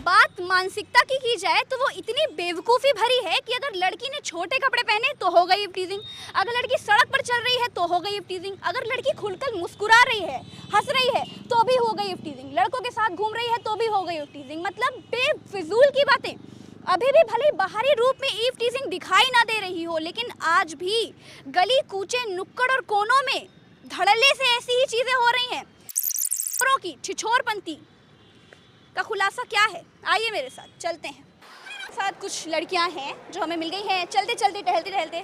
बात मानसिकता की जाए तो वो इतनी बेवकूफ़ी भरी है कि अगर लड़की ने छोटे कपड़े पहने तो हो गई टीजिंग, अगर लड़की सड़क पर चल रही है तो हो गई टीजिंग, अगर लड़की खुलकर मुस्कुरा रही है, हंस रही है तो भी हो गई टीजिंग, लड़कों के साथ घूम रही है तो भी हो गई टीजिंग। मतलब बेफिजूल की बातें। अभी भी भले बाहरी रूप में ईव टीजिंग दिखाई ना दे रही हो, लेकिन आज भी गली कूचे नुक्कड़ और कोनों में धड़ल्ले से ऐसी ही चीज़ें हो रही हैं। की छिछोरपंती का खुलासा क्या है, आइए मेरे साथ चलते हैं। साथ कुछ लड़कियां हैं जो हमें मिल गई हैं चलते चलते टहलते टहलते।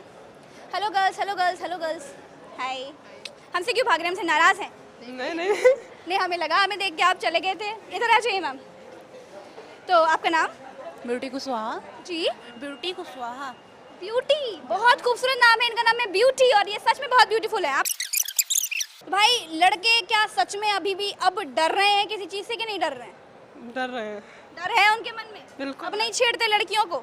Hello girls, hello girls, hello girls, hi. हमसे क्यों भाग रहे हैं, हमसे नाराज़ हैं? नहीं नहीं नहीं, हमें लगा, हमें देख के आप चले गए थे। इधर आ जाइए मैम। तो आपका नाम? ब्यूटी कुशवाहा। जी, ब्यूटी कुशवाहा। ब्यूटी, बहुत खूबसूरत नाम है इनका, नाम है ब्यूटी और ये सच में बहुत ब्यूटीफुल है। आप भाई लड़के क्या सच में अभी भी अब डर रहे हैं किसी चीज़ से कि नहीं डर रहे हैं? डर रहे हैं, डर है उनके मन में? बिल्कुल। अब नहीं छेड़ते लड़कियों को?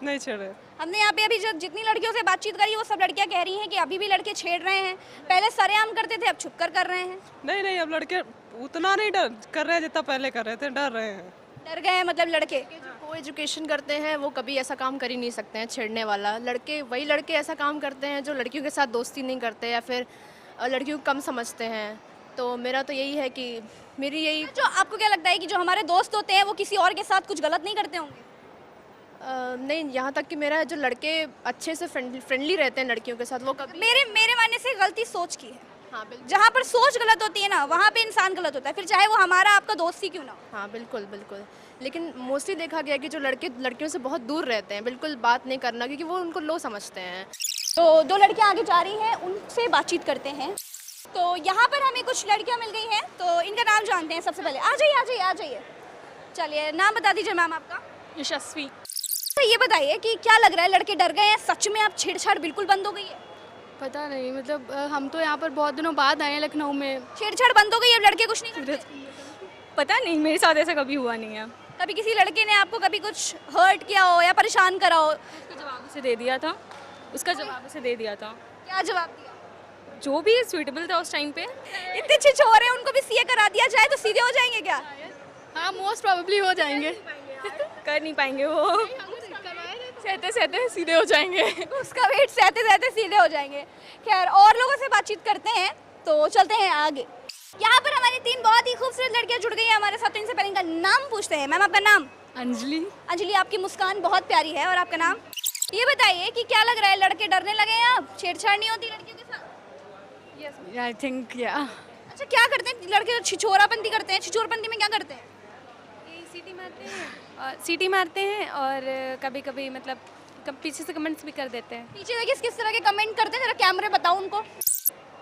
नहीं छेड़े। हमने यहाँ पे अभी जो जितनी लड़कियों से बातचीत करी वो सब लड़कियाँ कह रही हैं कि अभी भी लड़के छेड़ रहे हैं। पहले सरेआम करते थे, अब छुप कर रहे हैं। नहीं नहीं, अब लड़के उतना नहीं डर कर रहे हैं जितना पहले कर रहे थे, डर रहे हैं। डर गए हैं मतलब लड़के। को एजुकेशन करते हैं वो कभी ऐसा काम कर ही नहीं सकते हैं छेड़ने वाला। लड़के वही लड़के ऐसा काम करते हैं जो लड़कियों के साथ दोस्ती नहीं करते या फिर लड़कियों को कम समझते हैं। तो मेरा तो यही है कि मेरी यही जो आपको क्या लगता है कि जो हमारे दोस्त होते हैं वो किसी और के साथ कुछ गलत नहीं करते होंगे? नहीं, यहाँ तक कि मेरा जो लड़के अच्छे से फ्रेंडली रहते हैं लड़कियों के साथ, वो कभी मेरे मानने से गलती सोच की है। हाँ बिल्कुल। जहाँ पर सोच गलत होती है ना, वहाँ पे इंसान गलत होता है, फिर चाहे वो हमारा आपका दोस्त ही क्यों ना हो। हाँ बिल्कुल बिल्कुल। लेकिन मोस्टली देखा गया कि जो लड़के लड़कियों से बहुत दूर रहते हैं, बिल्कुल बात नहीं करना, क्योंकि वो उनको लो समझते हैं। तो दो लड़कियाँ आगे जा रही हैं, उनसे बातचीत करते हैं। तो यहाँ पर हमें कुछ लड़कियाँ मिल गई हैं, तो इनका नाम जानते हैं। सबसे पहले आ जाइए, आ जाइए, आ जाइए। चलिए नाम बता दीजिए मैम आपका। यशस्वी। तो ये बताइए कि क्या लग रहा है, लड़के डर गए हैं सच में? अब छेड़छाड़ बिल्कुल बंद हो गई है? पता नहीं, मतलब हम तो यहाँ पर बहुत दिनों बाद आए हैं लखनऊ में। छेड़छाड़ बंद हो गई है, अब लड़के कुछ नहीं करते? पता नहीं, मेरे साथ ऐसा कभी हुआ नहीं है। कभी किसी लड़के ने आपको कभी कुछ हर्ट किया हो या परेशान करा हो? उसका जवाब उसे दे दिया था, उसका जवाब उसे दे दिया था, क्या जवाब दिया? जो भी सूटेबल था उस टाइम पे। इतने छिछोरे हैं, उनको भी सीए करा दिया जाए तो सीधे हो जाएंगे क्या? हाँ, मोस्ट प्रोबेबली हो जाएंगे। कर नहीं पाएंगे वो, सहते सहते सीधे हो जाएंगे। उसका वेट सहते सहते सीधे हो जाएंगे। खैर, और लोगों से बातचीत करते हैं, तो चलते हैं आगे। यहाँ पर हमारी तीन बहुत ही खूबसूरत लड़कियाँ जुड़ गई हैं हमारे साथ। तो इनसे पहले इनका नाम पूछते हैं। मैम आपका नाम? अंजलि। अंजलि, आपकी मुस्कान बहुत प्यारी है। और आपका नाम? ये बताइए कि क्या लग रहा है, लड़के डरने लगे हैं अब? छेड़छाड़ नहीं होती लड़कियों के साथ? आई थिंक या। अच्छा, क्या करते हैं लड़के? छिछोरापंती करते हैं। छिछोरपंती में क्या करते हैं? सीटी मारते हैं और कभी कभी मतलब पीछे से कमेंट्स भी कर देते हैं। पीछे से किस तरह के कमेंट करते हैं, जरा कैमरे बताओ उनको।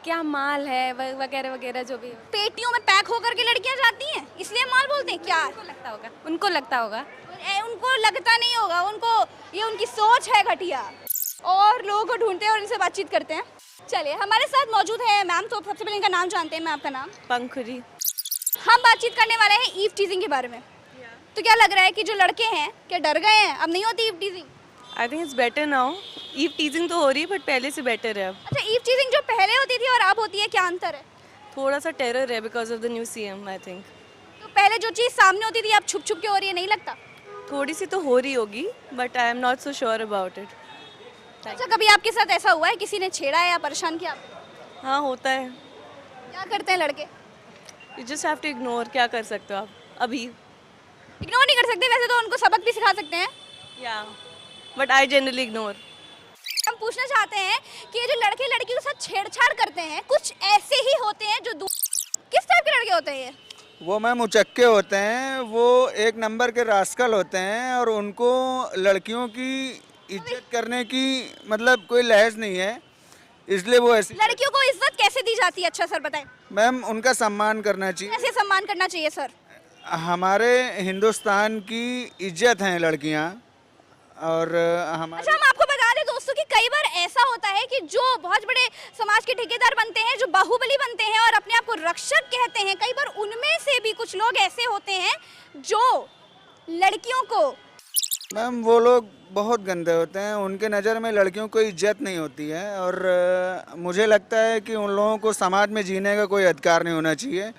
क्या माल है वगैरह वगैरह जो भी हो। पेटियों में पैक होकर के लड़कियां जाती हैं, इसलिए माल बोलते हैं क्या? उनको लगता होगा, उनको लगता होगा। उनको लगता नहीं होगा, उनको ये उनकी सोच है घटिया। और लोगों को ढूंढते हैं और इनसे बातचीत करते हैं। चलिए, हमारे साथ मौजूद है मैम। तो सबसे पहले इनका नाम जानते हैं। मैं आपका नाम? पंखुरी। हम बातचीत करने वाले हैं ईव टीजिंग के बारे में। तो क्या लग रहा है कि जो लड़के हैं क्या डर गए हैं, अब नहीं होती eve teasing? I think it's better now. Eve teasing तो हो रही है बट पहले से बेटर है अब। अच्छा, ईव टीजिंग जो पहले होती थी और अब होती है, क्या अंतर है? थोड़ा सा टेरर है because of the new CM I think. तो पहले जो चीज़ सामने होती थी अब छुप छुप के हो रही है, नहीं लगता? थोड़ी सी तो हो रही होगी but I am not so sure about it. अच्छा, कभी आपके साथ ऐसा हुआ है किसी ने छेड़ा है या परेशान किया आपको? हाँ होता है। क्या करते हैं लड़के? You just have to ignore. क्या कर सकते हो आप अभी? इग्नोर नहीं कर सकते, वैसे तो उनको सबक भी सिखा सकते हैं। या बट आई जनरली इग्नोर। हम पूछना चाहते हैं कि ये जो लड़के लड़कियों के साथ छेड़छाड़ करते हैं, कुछ ऐसे ही होते हैं जो किस टाइप के लड़के होते हैं ये? वो मैम उचक्के होते हैं, वो एक नंबर के रास्कल होते हैं और उनको लड़कियों की इज्जत करने की मतलब कोई लहज नहीं है, इसलिए वो ऐसे। लड़कियों को इज्जत कैसे दी जाती है? अच्छा सर बताएं। मैम उनका सम्मान करना चाहिए। कैसे सम्मान करना चाहिए सर? हमारे हिंदुस्तान की इज्जत हैं लड़कियां और हमारे। अच्छा, हम आपको बता दें दोस्तों कि कई बार ऐसा होता है कि जो बहुत बड़े समाज के ठेकेदार बनते हैं, जो बाहुबली बनते हैं और अपने आप को रक्षक कहते हैं, कई बार उनमें से भी कुछ लोग ऐसे होते हैं जो लड़कियों को। मैम वो लोग बहुत गंदे होते हैं, उनके नज़र में लड़कियों को इज्जत नहीं होती है और मुझे लगता है कि उन लोगों को समाज में जीने का कोई अधिकार नहीं होना चाहिए।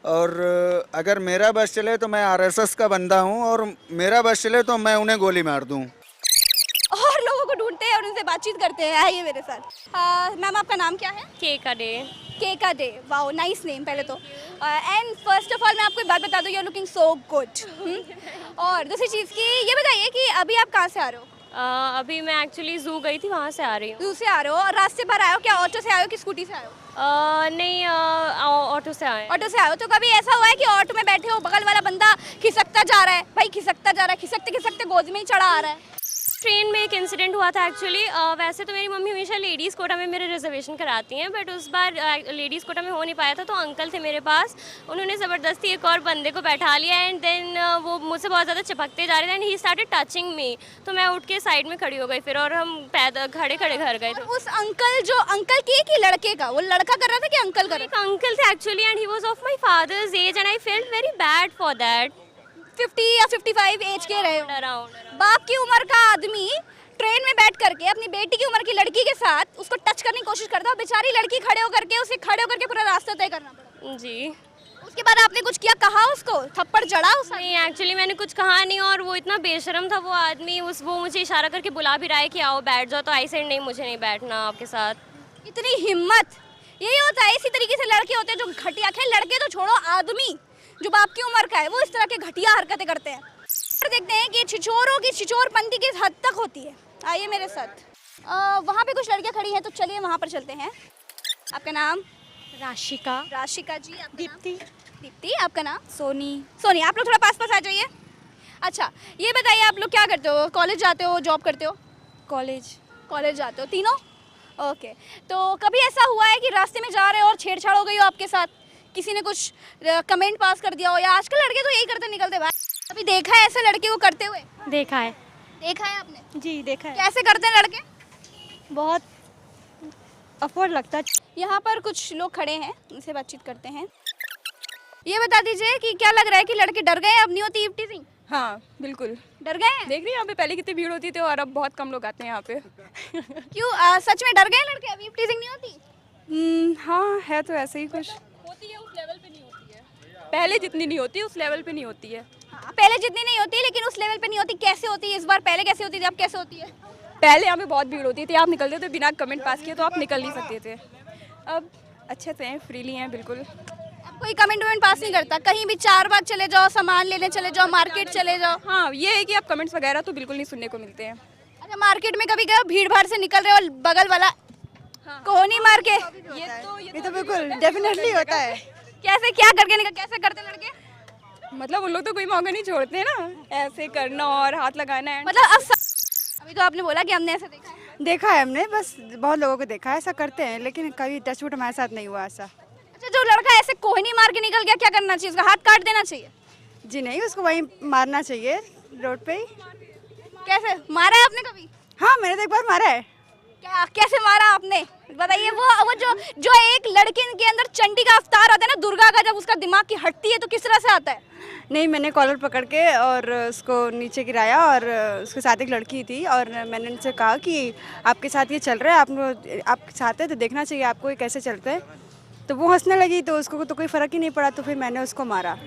और अगर मेरा बस चले तो मैं आरएसएस का बंदा हूँ, और मेरा बस चले तो मैं उन्हें गोली मार दूँ। और लोगों को ढूंढते हैं और उनसे बातचीत करते हैं। आइए मेरे साथ। मैम आपका नाम क्या है? Cake day. केका डे, वाओ नाइस नेम पहले तो। एंड फर्स्ट ऑफ ऑल मैं आपको एक बात बता दूं, you are looking so good. और दूसरी चीज़ की ये बताइए कि अभी आप कहाँ से आ रहे हो? अभी मैं एक्चुअली जू गई थी, वहाँ से आ रही हूँ। जू से आ रहे हो और रास्ते पर आए हो? क्या ऑटो से आए हो कि स्कूटी से आए हो? नहीं, ऑटो से आए। ऑटो से आए हो। तो कभी ऐसा हुआ है कि ऑटो में बैठे हो, बगल वाला बंदा खिसकता जा रहा है, भाई खिसकता जा रहा है, खिसकते खिसकते गोद में ही चढ़ा आ रहा है? ट्रेन में एक इंसिडेंट हुआ था एक्चुअली। वैसे तो मेरी मम्मी हमेशा लेडीज़ कोटा में मेरे रिजर्वेशन कराती हैं, बट उस बार लेडीज़ कोटा में हो नहीं पाया था, तो अंकल थे मेरे पास, उन्होंने ज़बरदस्ती एक और बंदे को बैठा लिया एंड देन वो मुझसे बहुत ज़्यादा चिपकते जा रहे थे एंड ही स्टार्टेड टचिंग मी। तो मैं उठ के साइड में खड़ी हो गई फिर, और हम पैदल खड़े खड़े घर गए। तो उस अंकल, जो अंकल की कि लड़के का, वो लड़का कर रहा था कि अंकल कर एक रहा अंकल थे actually and he was of my father's age and I felt very bad for that. था? 50 या 55 एज के रहे हो? अराउंड बाप की उम्र का आदमी ट्रेन में बैठ करके अपनी बेटी की उम्र की लड़की के साथ उसको टच करने की कोशिश करता है, बेचारी लड़की खड़े होकर के उसे खड़े होकर के पूरा रास्ता तय करना पड़ा। जी। उसके बाद आपने कुछ किया, कहा उसको, थप्पड़ जड़ा उस? नहीं, एक्चुअली मैंने कुछ कहा नहीं, और वो इतना बेशरम था वो आदमी, वो मुझे इशारा करके बुला भी रहा है कि आओ बैठ जाओ, तो आई सेड नहीं, मुझे नहीं बैठना आपके साथ। इतनी हिम्मत, यही होता है। इसी तरीके से लड़के होते हैं जो घटिया, खैर लड़के तो छोड़ो, आदमी जो बाप की उम्र का है वो इस तरह के घटिया हरकतें करते हैं। और देखते हैं कि छिछोरों की छिछोरपंती किस हद तक होती है। आइए मेरे साथ। वहाँ पे कुछ लड़कियाँ खड़ी हैं, तो चलिए वहाँ पर चलते हैं। आपका नाम? राशिका। राशिका जी। आपका दीप्ति। नाम? दीप्ति। आपका नाम? सोनी। सोनी। आप लोग थोड़ा पास पास आ जाइए। अच्छा ये बताइए, आप लोग क्या करते हो? कॉलेज जाते हो, जॉब करते हो? कॉलेज। कॉलेज जाते हो तीनों? ओके। तो कभी ऐसा हुआ है कि रास्ते में जा रहे हो और छेड़छाड़ हो गई हो आपके साथ, किसी ने कुछ कमेंट पास कर दिया हो? या आजकल लड़के तो यही करते निकलते भाई, कभी देखा है ऐसे लड़के को करते हुए? देखा है। देखा है आपने? जी देखा है। कैसे करते हैं लड़के? बहुत अफोर्ड लगता है। यहाँ पर कुछ लोग खड़े हैं, उनसे बातचीत करते हैं। ये बता दीजिए कि क्या लग रहा है कि लड़के डर गए, अब नहीं होती टीजिंग? हाँ बिल्कुल, डर गए हैं? देख रही हैं यहाँ पे पहले कितनी भीड़ होती थी और अब बहुत कम लोग आते हैं यहाँ पे। क्यों, सच में डर गए लड़के, अभी टीजिंग नहीं होती? हाँ है तो ऐसे ही कुछ, होती है उस लेवल पे नहीं होती है, पहले जितनी नहीं होती उस लेवल पे नहीं होती है। हाँ, पहले जितनी नहीं होती लेकिन उस लेवल पे नहीं होती। कैसे होती है इस बार? पहले कैसे होती थी, अब कैसे होती है? पहले यहाँ पे बहुत भीड़ होती थी, आप निकलते थे बिना कमेंट पास किए तो आप निकल नहीं सकते थे। अब अच्छे से हैं, फ्रीली हैं बिल्कुल। अब कोई कमेंट वमेंट पास नहीं करता? कहीं भी 4 बार चले जाओ, सामान लेने चले जाओ, मार्केट चले जाओ? हाँ ये है कि आप कमेंट्स वगैरह तो बिल्कुल नहीं सुनने को मिलते हैं। अच्छा, मार्केट में कभी गए, भीड़ भाड़ से निकल रहे हो, बगल वाला कोहनी मार के? ये तो बिल्कुल डेफिनेटली होता है। कैसे, क्या करके निकल, कैसे करते लड़के? मतलब उन लोग तो कोई मौका नहीं छोड़ते हैं ना, ऐसे करना और हाथ लगाना है। मतलब अब अभी तो आपने बोला कि हमने ऐसे देखा है। देखा है हमने, बस बहुत लोगों को देखा है ऐसा करते हैं, लेकिन कभी टचवुड हमारे साथ नहीं हुआ ऐसा। अच्छा, जो लड़का ऐसे कोहनी मार के निकल गया, क्या करना चाहिए? उसका हाथ काट देना चाहिए? जी नहीं, उसको वहीं मारना चाहिए रोड पे ही। कैसे मारा है आपने कभी? हाँ मैंने तो एक बार मारा है। क्या, कैसे मारा आपने बताइए? वो जो एक लड़के के अंदर चंडी का अवतार आता है ना, दुर्गा का, जब उसका दिमाग की हटती है तो किस तरह से आता है? नहीं, मैंने कॉलर पकड़ के और उसको नीचे गिराया, और उसके साथ एक लड़की थी और मैंने उनसे कहा कि आपके साथ ये चल रहा है, आपके साथ है तो देखना चाहिए आपको ये कैसे चलता है। तो वो हंसने लगी, तो उसको तो कोई फ़र्क ही नहीं पड़ा, तो फिर मैंने उसको मारा।